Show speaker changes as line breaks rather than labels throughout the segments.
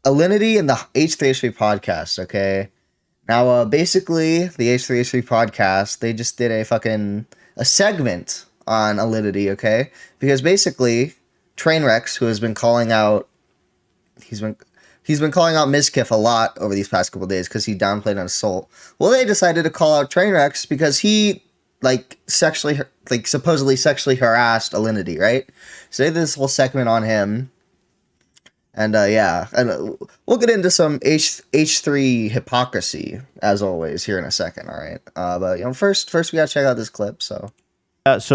Alinity and the H3H3 podcast, okay? Now, basically, the H3H3 podcast, they just did a segment on Alinity, okay? Because basically, TrainWreacks, who has been calling out, he's been calling out Mizkif a lot over these past couple days because he downplayed an assault. Well, they decided to call out TrainWreacks because he supposedly sexually harassed Alinity, right? So they did this whole segment on him. And we'll get into some H3 hypocrisy as always here in a second, all right? But first we gotta check out this clip.
So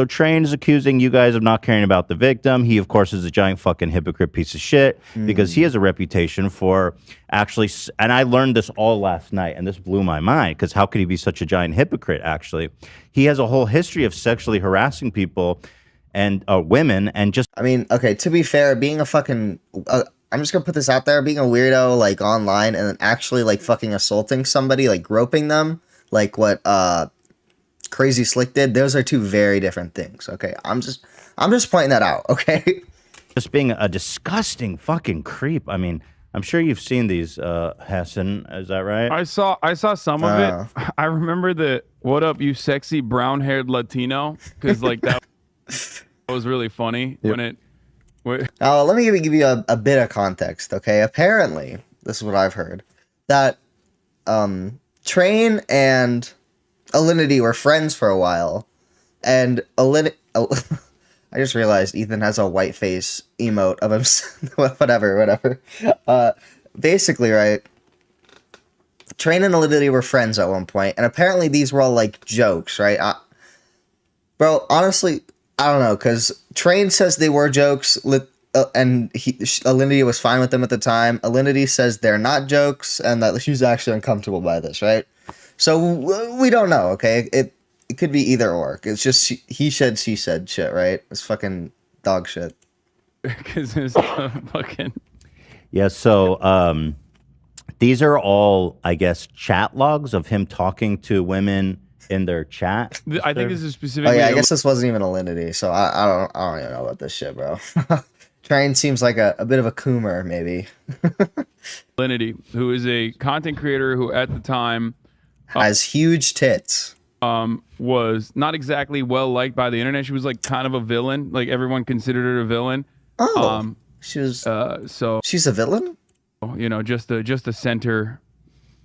Train is accusing you guys of not caring about the victim. He, of course, is a giant fucking hypocrite piece of shit because he has a reputation for actually, and I learned this all last night, and this blew my mind because how could he be such a giant hypocrite, actually? He has a whole history of sexually harassing people and women and just...
I mean, okay, to be fair, being a fucking... I'm just gonna put this out there, being a weirdo, like, online and then actually, like, fucking assaulting somebody, like, groping them, like what, Crazy Slick did, those are two very different things, okay? I'm just pointing that out, okay?
Just being a disgusting fucking creep. I mean, I'm sure you've seen these, Hassan, is that right?
I saw some of it. I remember the "What up, you sexy brown-haired Latino?" because like that was really funny when it.
Now, let me give you a bit of context, okay? Apparently, this is what I've heard, that Train and Alinity were friends for a while, and Alinity... I just realized Ethan has a white face emote of himself. whatever. Basically, right, Train and Alinity were friends at one point, and apparently these were all, like, jokes, right? Bro, honestly... I don't know, because Train says they were jokes, and Alinity was fine with them at the time. Alinity says they're not jokes, and that she's actually uncomfortable by this, right? So we don't know, okay? It could be either or. It's just he said, she said shit, right? It's fucking dog shit.
Because it's fucking...
Yeah, so these are all, I guess, chat logs of him talking to women in their chat.
I think this is specifically...
Oh yeah, I guess this wasn't even Alinity, so I don't even know about this shit, bro. Train seems like a bit of a coomer, maybe.
Alinity, who is a content creator who at the time...
has huge tits.
Was not exactly well liked by the internet. She was like kind of a villain. Like everyone considered her a villain.
Oh, she was...
so...
She's a villain?
You know, just to center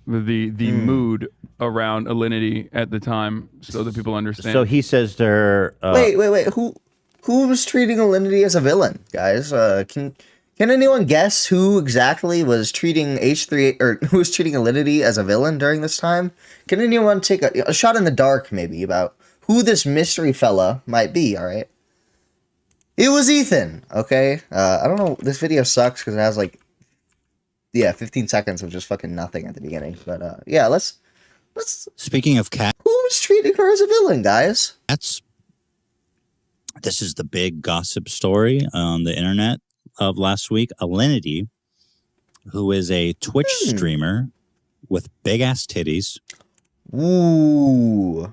the mood around Alinity at the time, so that people understand.
So he says to her,
wait, who was treating Alinity as a villain, guys? Can anyone guess who exactly was treating H3 or who was treating Alinity as a villain during this time? Can anyone take a shot in the dark, maybe, about who this mystery fella might be? All right, it was Ethan. Okay, I don't know. This video sucks because it has like 15 seconds of just fucking nothing at the beginning. But yeah, let's.
Speaking of cats,
who was treating her as a villain, guys?
This is the big gossip story on the internet of last week. Alinity, who is a Twitch streamer with big ass titties.
Ooh.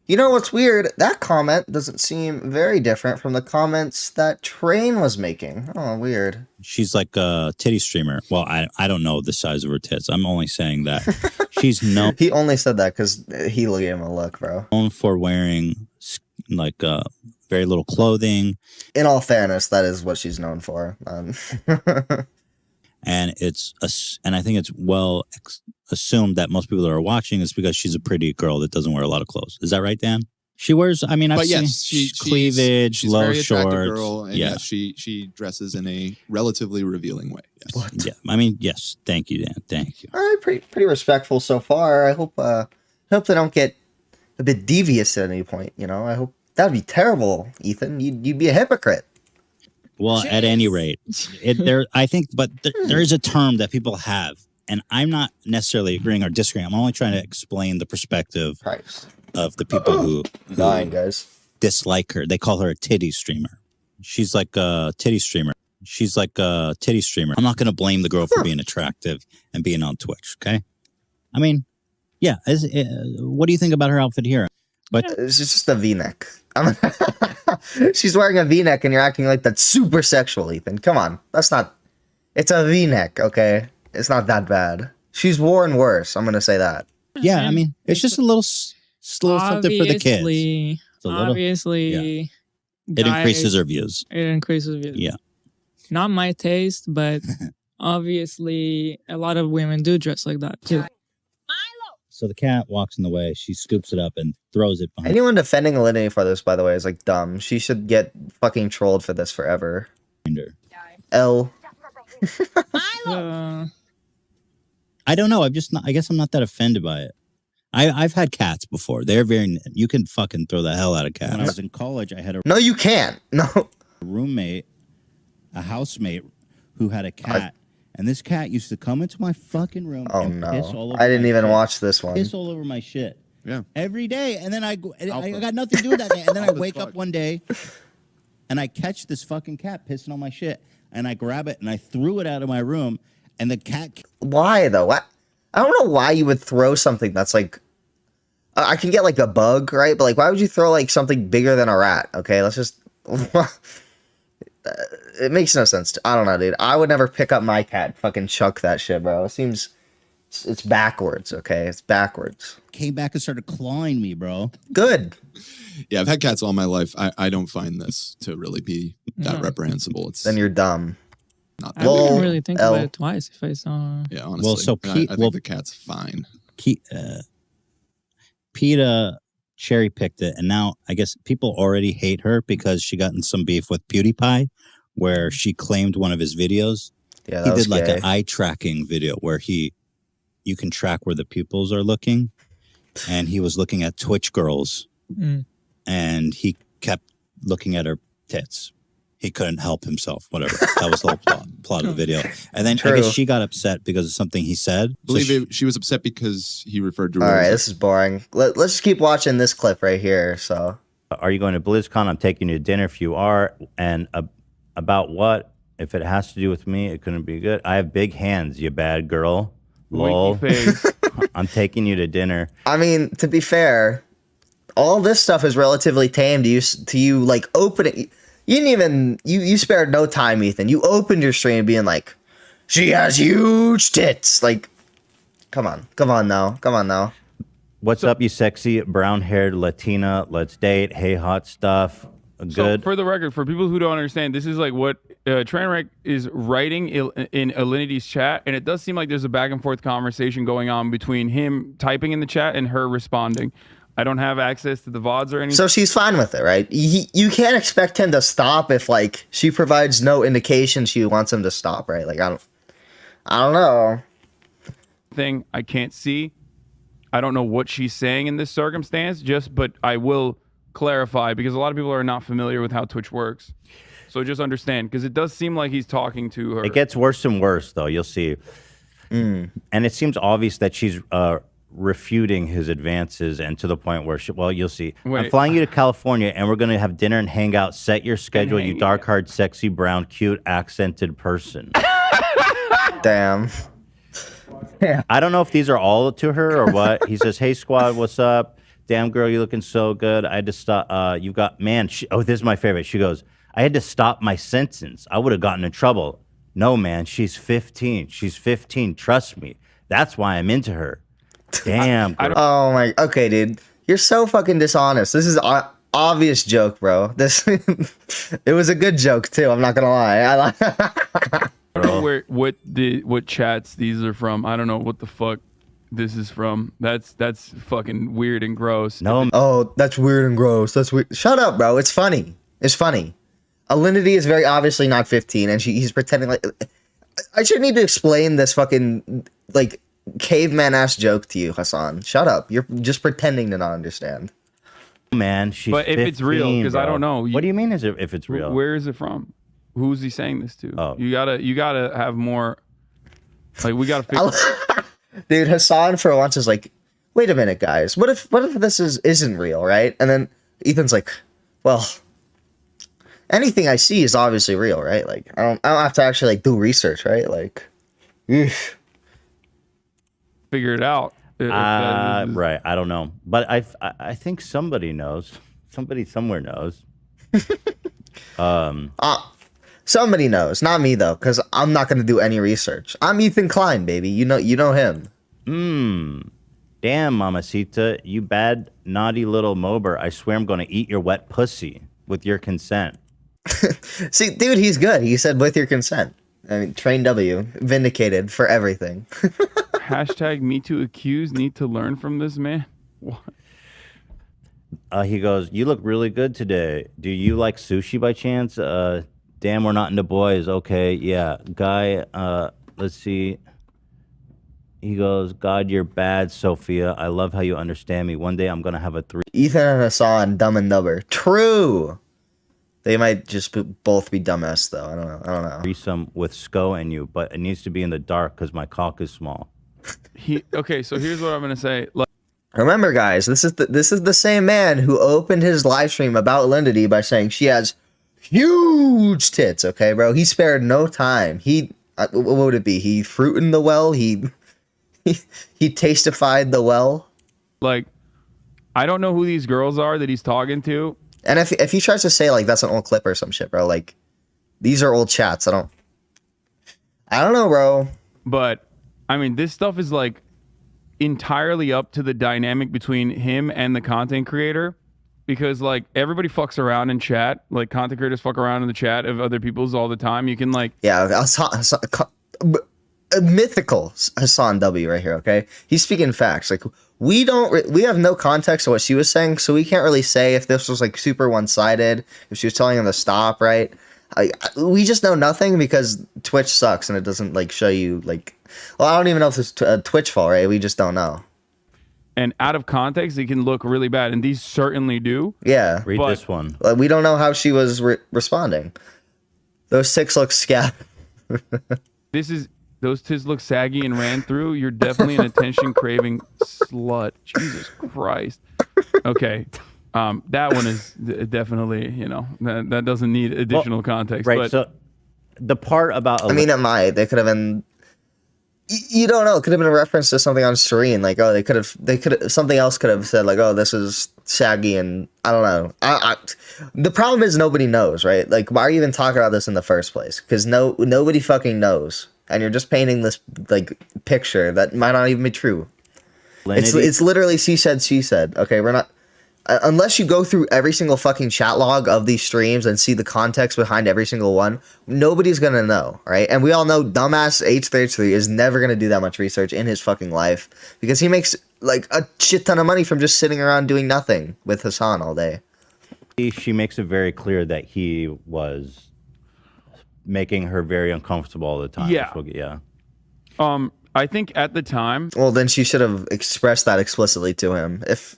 You know what's weird? That comment doesn't seem very different from the comments that Train was making. Oh, weird.
She's like a titty streamer. Well, I don't know the size of her tits. I'm only saying that. She's known...
He only said that because he gave him a look, bro.
Known for wearing like very little clothing.
In all fairness, that is what she's known for.
And I think it's well assumed that most people that are watching is because she's a pretty girl that doesn't wear a lot of clothes. Is that right, Dan? She wears, I mean, I've seen cleavage,
she's
low
very attractive
shorts.
Girl, and
yeah,
she dresses in a relatively revealing way. Yes.
What?
Yeah, I mean, yes. Thank you, Dan. Thank you.
All right, pretty respectful so far. I hope they don't get a bit devious at any point. You know, I hope that'd be terrible, Ethan. You'd be a hypocrite.
Well, at any rate, I think, but there is a term that people have, and I'm not necessarily agreeing or disagreeing. I'm only trying to explain the perspective of the people who
dying, guys,
dislike her. They call her a titty streamer. She's like a titty streamer. I'm not going to blame the girl for being attractive and being on Twitch. Okay, I mean, yeah. What do you think about her outfit here? But
it's just a V-neck. She's wearing a V-neck and you're acting like that's super sexual, Ethan. Come on. That's not... It's a V-neck, okay? It's not that bad. She's worn worse. I'm gonna say that.
Yeah, I mean, it's just a little, little something for the kids.
Obviously,
It's a little,
obviously,
it increases
guys-
their views.
It increases views.
Yeah.
Not my taste, but obviously, a lot of women do dress like that too.
So the cat walks in the way. She scoops it up and throws it behind
Anyone defending Alinity for this, by the way, is like dumb. She should get fucking trolled for this forever.
her.
L.
I don't know. I'm just not. I guess I'm not that offended by it. I've had cats before. They're very. You can fucking throw the hell out of cats. When I was in college, I had a
No, you can't. No.
roommate, a housemate, who had a cat, and this cat used to come into my fucking room.
Oh
and piss all
no.
over
I didn't
my
even
shit.
watch this one.
Piss all over my shit.
Yeah.
Every day, and then I
Alpha.
got nothing to do with that day, and then I
Alpha as
wake
fuck.
up one day, and I catch this fucking cat pissing on my shit, and I grab it and I threw it out of my room, and the cat.
Why though? What? I don't know why you would throw something that's like. I can get like a bug, right? But like, why would you throw like something bigger than a rat? Okay, let's just. It makes no sense. I don't know, dude. I would never pick up my cat and fucking chuck that shit, bro. It seems it's backwards. Okay, it's backwards.
Came back and started clawing me, bro.
Good.
Yeah, I've had cats all my life. I don't find this to really be that
No.
reprehensible. It's
Then you're dumb.
not
I
that.
Well,
wouldn't really think
L.
about it twice if I saw.
Yeah, honestly.
so
And
Pete-
I think
well-
the cat's fine.
PETA cherry picked it, and now I guess people already hate her because she got in some beef with PewDiePie, where she claimed one of his videos.
Yeah,
He
that was
did like
gay.
an eye tracking video where you can track where the pupils are looking, and he was looking at Twitch girls,
Mm.
and he kept looking at her tits. He couldn't help himself. Whatever. That was the whole plot of the video. And then I
True.
guess she got upset because of something he said.
I believe she was upset because he referred to her
All right,
as
this is boring. Let's just keep watching this clip right here. So
Are you going to BlizzCon? I'm taking you to dinner if you are. And about what? If it has to do with me, it couldn't be good. I have big hands, you bad girl. Lol.
Winky face.
I'm taking you to dinner.
I mean, to be fair, all this stuff is relatively tame to you. Like opening, you didn't even you spared no time, Ethan. You opened your stream being like, "She has huge tits." Like, come on now.
What's up, you sexy brown-haired Latina? Let's date. Hey, hot stuff. Good.
So for the record, for people who don't understand, this is like what TrainWreck is writing in Alinity's chat, and it does seem like there's a back and forth conversation going on between him typing in the chat and her responding. I don't have access to the VODs or anything.
So she's fine with it, right? You can't expect him to stop if like she provides no indication she wants him to stop, right? Like I don't know.
Thing I can't see. I don't know what she's saying in this circumstance. But I will clarify because a lot of people are not familiar with how Twitch works. So just understand, because it does seem like he's talking to her.
It gets worse and worse, though. You'll see. And it seems obvious that she's refuting his advances, and to the point where you'll see. I'm
Wait.
flying you to California, and we're going to have dinner and hang out. Set your schedule, you
hang
dark-haired, sexy, brown, cute, accented person.
Damn.
I don't know if these are all to her or what. He says, "Hey, squad, what's up? Damn, girl, you looking so good. I had to stop. You got, man, oh, this is my favorite. She goes, I had to stop my sentence. I would have gotten in trouble. No, man, she's 15. She's 15. Trust me. That's why I'm into her. Damn, girl.
Oh my. Okay, dude. You're so fucking dishonest. This is obvious joke, bro. This. It was a good joke too. I'm not gonna lie.
I don't know what chats these are from. I don't know what the fuck this is from. That's fucking weird and gross.
No,
Oh, that's weird and gross. That's weird. Shut up, bro. It's funny. It's funny. Alinity is very obviously not 15, and he's pretending like. I shouldn't need to explain this fucking like caveman ass joke to you, Hassan. Shut up. You're just pretending to not understand.
man, she's
But if it's real,
15,
'cause I
bro.
don't know.
What do you mean if it's real?
Where is it from? Who's he saying this to?
Oh.
You gotta have more. Like we gotta figure.
Dude, Hassan for once is like, wait a minute, guys. What if this isn't real, right? And then Ethan's like, well, anything I see is obviously real, right? Like I don't have to actually like do research, right? Like, eesh.
Figure it out. If that is-
Right. I don't know, but I think somebody knows. Somebody somewhere knows.
Somebody knows, not me though, because I'm not gonna do any research. I'm Ethan Klein, baby. You know him.
Damn, mamacita, you bad, naughty little mober. I swear I'm going to eat your wet pussy with your consent.
See, dude, he's good. He said with your consent. I mean, Train W, vindicated for everything.
Hashtag me too accused. Need to learn from this man. What?
He goes, you look really good today. Do you like sushi by chance? Damn, we're not into boys. Okay, yeah. Guy, let's see. He goes, God, you're bad, Sophia. I love how you understand me. One day I'm going to have a
Ethan and Hassan, Dumb and Dumber. True. They might just both be dumbass, though. I don't know.
threesome with Sko and you, but it needs to be in the dark because my cock is small.
Okay, so here's what I'm going to say. Like,
Remember, guys, this is the same man who opened his live stream about Alinity by saying she has huge tits. Okay, bro. He spared no time. What would it be? He fruited the well. He tastified the well.
like, I don't know who these girls are that he's talking to.
And if he tries to say like that's an old clip or some shit, bro, like these are old chats. I don't know, bro.
But I mean, this stuff is like entirely up to the dynamic between him and the content creator, because like everybody fucks around in chat. Like content creators fuck around in the chat of other people's all the time. You can like,
Yeah, mythical Hassan W right here. Okay, he's speaking facts. Like we have no context to what she was saying, so we can't really say if this was like super one-sided, if she was telling him to stop, right? We just know nothing because Twitch sucks and it doesn't like show you like. Well, I don't even know if it's a Twitch fault, right? We just don't know.
and out of context, it can look really bad, and these certainly do.
Yeah,
Read
But-
this one.
like, we don't know how she was responding. Those six look scat.
Those tits look saggy and ran through. You're definitely an attention craving slut. Jesus Christ. Okay. That one is definitely, that doesn't need additional context.
Right.
But
So the part about
I mean, it might. They could have been. You don't know. It could have been a reference to something on screen. Like, oh, they could have. Something else could have said like, oh, this is saggy, and I don't know. The problem is nobody knows, right? Like, why are you even talking about this in the first place? Because nobody fucking knows, and you're just painting this like picture that might not even be true. It's literally she said. Okay, we're not. Unless you go through every single fucking chat log of these streams and see the context behind every single one, nobody's gonna know, right? And we all know dumbass H3H3 is never gonna do that much research in his fucking life because he makes like a shit ton of money from just sitting around doing nothing with Hassan all day.
she makes it very clear that he was making her very uncomfortable all the time.
Yeah.
Yeah.
I think at the time,
Well, then she should have expressed that explicitly to him. If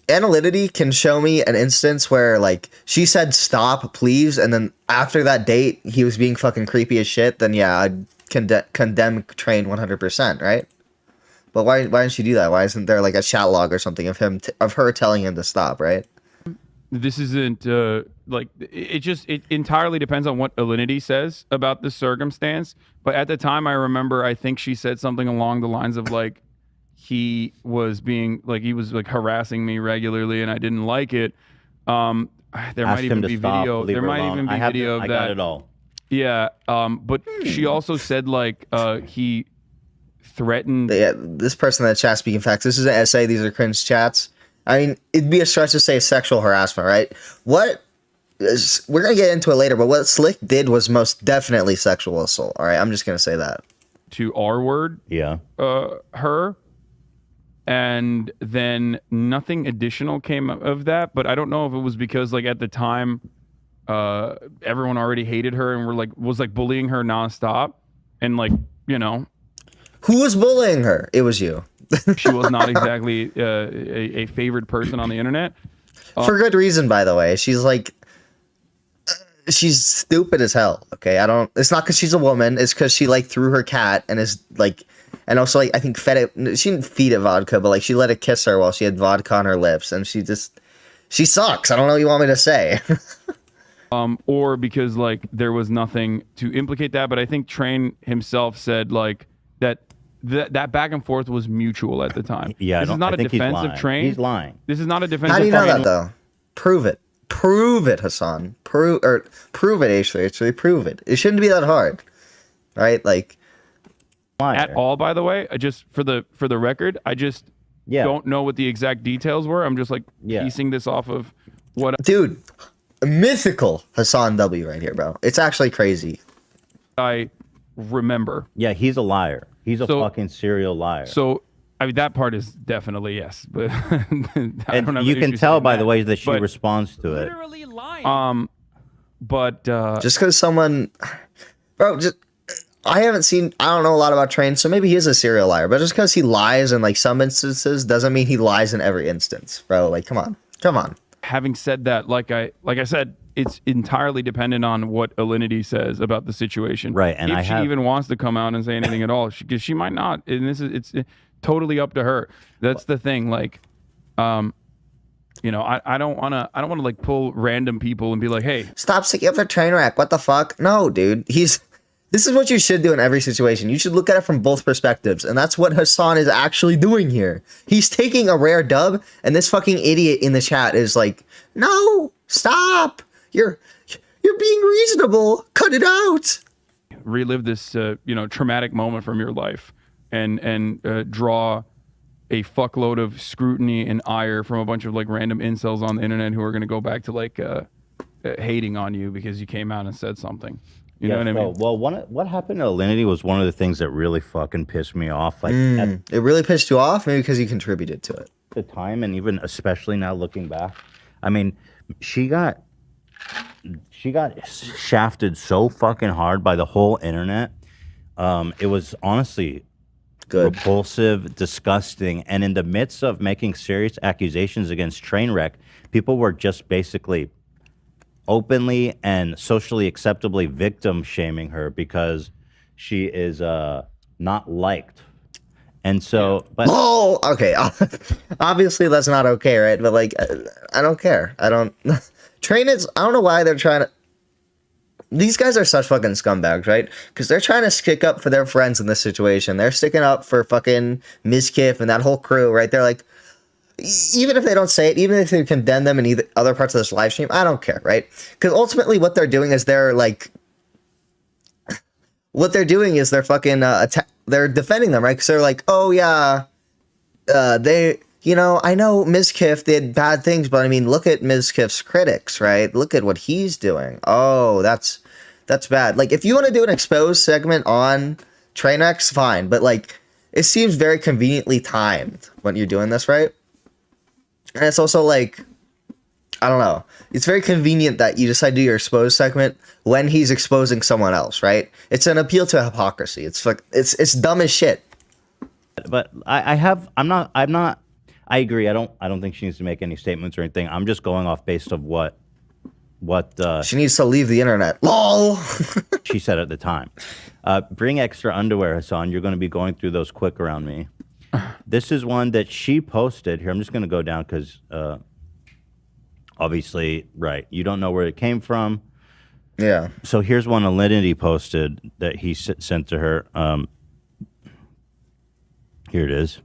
Alinity can show me an instance where like she said stop please and then after that date he was being fucking creepy as shit, then yeah, I'd condemn Train 100%, right? But why didn't she do that? Why isn't there like a chat log or something of her telling him to stop, right?
this isn't like it entirely depends on what Alinity says about the circumstance. But at the time, I remember I think she said something along the lines of like he was harassing me regularly and I didn't like it. There
Asked
might
him
even
to
be
stop,
video.
leave
There
her
might
alone.
even be video of
I
that.
got it all.
Yeah. But she also said like he threatened.
Yeah, this person in the chat speaking facts. This is an essay. These are cringe chats. I mean, it'd be a stretch to say sexual harassment, right? We're gonna get into it later, but what Slick did was most definitely sexual assault. All right, I'm just gonna say that.
To R word
Yeah.
her, and then nothing additional came of that. But I don't know if it was because like at the time everyone already hated her and was bullying her nonstop, and
Who was bullying her? It was you.
she was not exactly a favored person on the internet.
For good reason, by the way. She's like, she's stupid as hell. Okay, it's not because she's a woman. It's because she like threw her cat and is like, and also like I think fed it. She didn't feed it vodka, but like she let it kiss her while she had vodka on her lips, and she sucks. I don't know what you want me to say.
Or because like there was nothing to implicate that. But I think Train himself said like that back and forth was mutual at the time.
Yeah.
This is not
I
a
think
defense
he's
of Train.
He's lying.
This is not a defense
How do
of
you know
Train.
that though? Prove it. Prove it, Hassan. Prove it, H3H3. Prove it. It shouldn't be that hard, right? Like
At all, by the way. I just for the record, I just don't know what the exact details were. I'm just like piecing this off of what
dude, mythical Hassan W right here, bro. It's actually crazy.
I remember.
Yeah, he's a liar. He's a fucking serial liar.
So I mean, that part is definitely yes, but
and you can tell by the way that she responds to it.
Literally lying.
But
just because someone, bro, I don't know a lot about Train, so maybe he is a serial liar. But just because he lies in like some instances doesn't mean he lies in every instance, bro. Like, come on.
Having said that, like I said, it's entirely dependent on what Alinity says about the situation.
Right, and
if she even wants to come out and say anything at all, because she might not, and it's totally up to her. That's the thing. Like, you know, I don't want to like pull random people and be like, hey,
stop sticking up for Trainwreck. What the fuck? No, dude. This is what you should do in every situation. You should look at it from both perspectives, and that's what Hassan is actually doing here. He's taking a rare dub, and this fucking idiot in the chat is like, no, stop. You're being reasonable. Cut it out.
Relive this you know, traumatic moment from your life and draw a fuckload of scrutiny and ire from a bunch of like random incels on the internet who are going to go back to like hating on you because you came out and said something. You know what I mean?
Well, what happened to Alinity was one of the things that really fucking pissed me off. Like,
it really pissed you off? Maybe because you contributed to it.
At the time, and even especially now looking back, I mean, she got shafted so fucking hard by the whole internet. It was honestly repulsive, disgusting, and in the midst of making serious accusations against Trainwreck, people were just basically openly and socially acceptably victim shaming her because she is not liked. And so, but
okay, obviously that's not okay, right? But like, I don't care. I don't know why they're trying to. These guys are such fucking scumbags, right? Because they're trying to stick up for their friends in this situation. They're sticking up for fucking Mizkif and that whole crew, right? They're like, even if they don't say it, even if they condemn them in other parts of this live stream, I don't care, right? Because ultimately what they're doing is they're fucking, they're defending them, right? Because they're like, oh yeah, I know Mizkif did bad things, but I mean, look at Mizkif's critics, right? Look at what he's doing. Oh, that's bad. Like, if you want to do an exposed segment on TrainWreacks, fine, but like, it seems very conveniently timed when you're doing this, right? And it's also like, I don't know. It's very convenient that you decide to do your exposed segment when he's exposing someone else, right? It's an appeal to hypocrisy. It's like it's dumb as shit.
But I agree. I don't think she needs to make any statements or anything. I'm just going off based of what
she needs to leave the internet. LOL.
She said at the time. Bring extra underwear, Hassan. You're going to be going through those quick around me. This is one that she posted here. I'm just going to go down because obviously, right, you don't know where it came from.
Yeah.
So here's one Alinity posted that he sent to her. Here it is.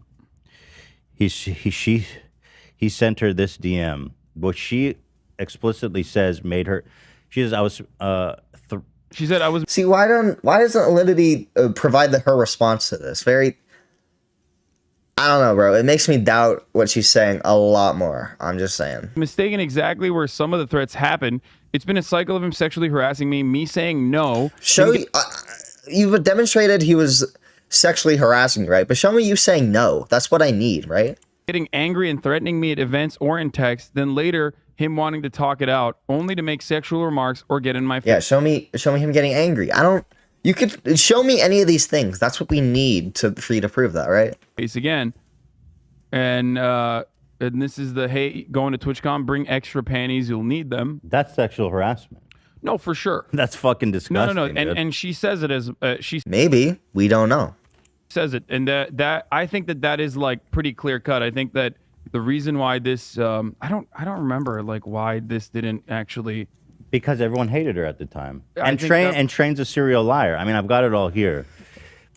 He sent her this DM, which she explicitly says made her. She says she said I was.
See, why doesn't Alinity provide her response to this? I don't know, bro. It makes me doubt what she's saying a lot more. I'm just saying.
Mistaken exactly where some of the threats happened. It's been a cycle of him sexually harassing me saying no.
You've demonstrated he was sexually harassing you, right? But show me you saying no. That's what I need, right?
Getting angry and threatening me at events or in text, then later him wanting to talk it out, only to make sexual remarks or get in my face.
Yeah, show me him getting angry. You could show me any of these things. That's what we need for you to prove that, right?
Face again. And this is the, hey, going to TwitchCon, bring extra panties, you'll need them.
That's sexual harassment.
No, for sure.
That's fucking disgusting.
No. And she says it as
maybe we don't know.
Says it, and that I think that is like pretty clear cut. I think that the reason why this I don't remember like why this didn't actually,
because everyone hated her at the time. And Train's a serial liar. I mean, I've got it all here.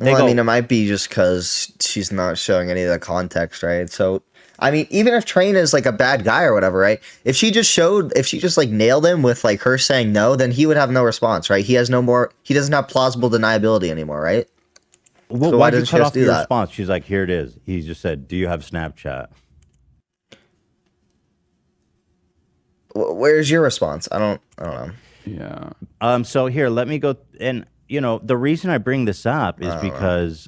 I mean, it might be just because she's not showing any of the context, right? So I mean, even if Train is like a bad guy or whatever, right? If she just like nailed him with like her saying no, then he would have no response, right? He doesn't have plausible deniability anymore, right?
Well,
So
why
why
did you
doesn't she
cut
just
off
do
your
that?
response? She's like, here it is. He just said, do you have Snapchat?
Where's your response? I don't know.
Yeah.
So here, let me go. And, you know, the reason I bring this up is because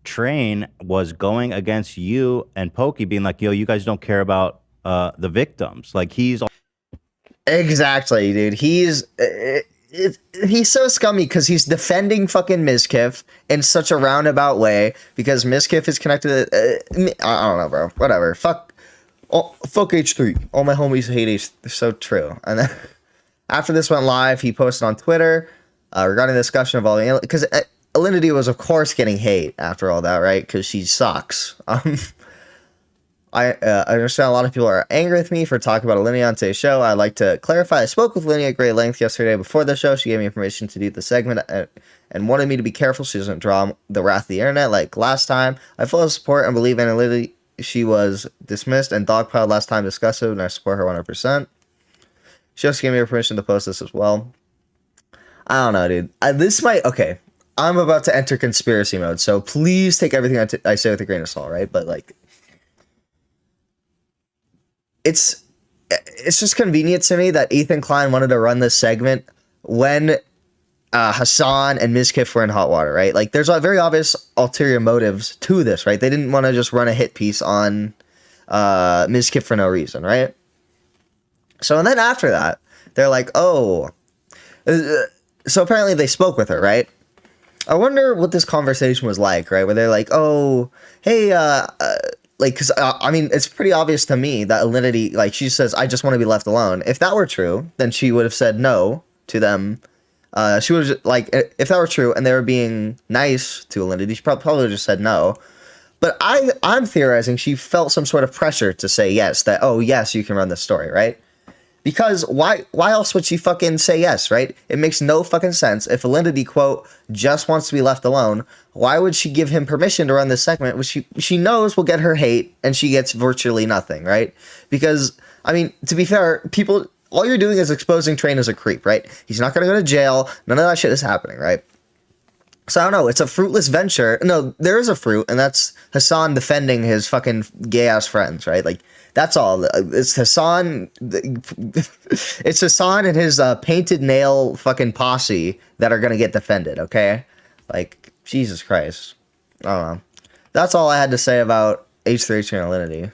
Train was going against you and Pokey being like, yo, you guys don't care about the victims. Like, he's
Exactly, dude. He's so scummy because he's defending fucking Mizkif in such a roundabout way because Mizkif is connected to, I don't know, bro. Whatever. Fuck H3. All my homies hate H3. They're so true. And then after this went live, he posted on Twitter regarding the discussion of all the, because Alinity was of course getting hate after all that, right? Because she sucks. I understand a lot of people are angry with me for talking about Alinity on today's show. I'd like to clarify. I spoke with Alinity at great length yesterday before the show. She gave me information to do the segment and wanted me to be careful she doesn't draw the wrath of the internet like last time. I fully support and believe in Alinity. She was dismissed and dogpiled last time discussed it, and I support her 100%. She also gave me permission to post this as well. I don't know, dude. Okay. I'm about to enter conspiracy mode, so please take everything I say with a grain of salt, right? But like, it's just convenient to me that Ethan Klein wanted to run this segment when Hassan and Mizkif were in hot water, right? Like, there's a very obvious ulterior motives to this, right? They didn't want to just run a hit piece on Mizkif for no reason, right? So, and then after that, they're like, oh, so apparently they spoke with her, right? I wonder what this conversation was like, right? Where they're like, oh, hey, like, because, I mean, it's pretty obvious to me that Alinity, like, she says, I just want to be left alone. If that were true, then she would have said no to them. She would have, like, if that were true and they were being nice to Alinity, she probably would have just said no. But I'm theorizing she felt some sort of pressure to say yes, that, oh, yes, you can run this story, right? Because why else would she fucking say yes, right? It makes no fucking sense. If Alinity, quote, just wants to be left alone, why would she give him permission to run this segment, which she knows will get her hate, and she gets virtually nothing, right? Because, I mean, to be fair, people, all you're doing is exposing Train as a creep, right? He's not going to go to jail. None of that shit is happening, right? So I don't know. It's a fruitless venture. No, there is a fruit, and that's Hassan defending his fucking gay-ass friends, right? Like, that's all. It's Hassan. It's Hassan and his painted nail fucking posse that are gonna get defended. Okay, like Jesus Christ. I don't know. That's all I had to say about H3H3 and Alinity.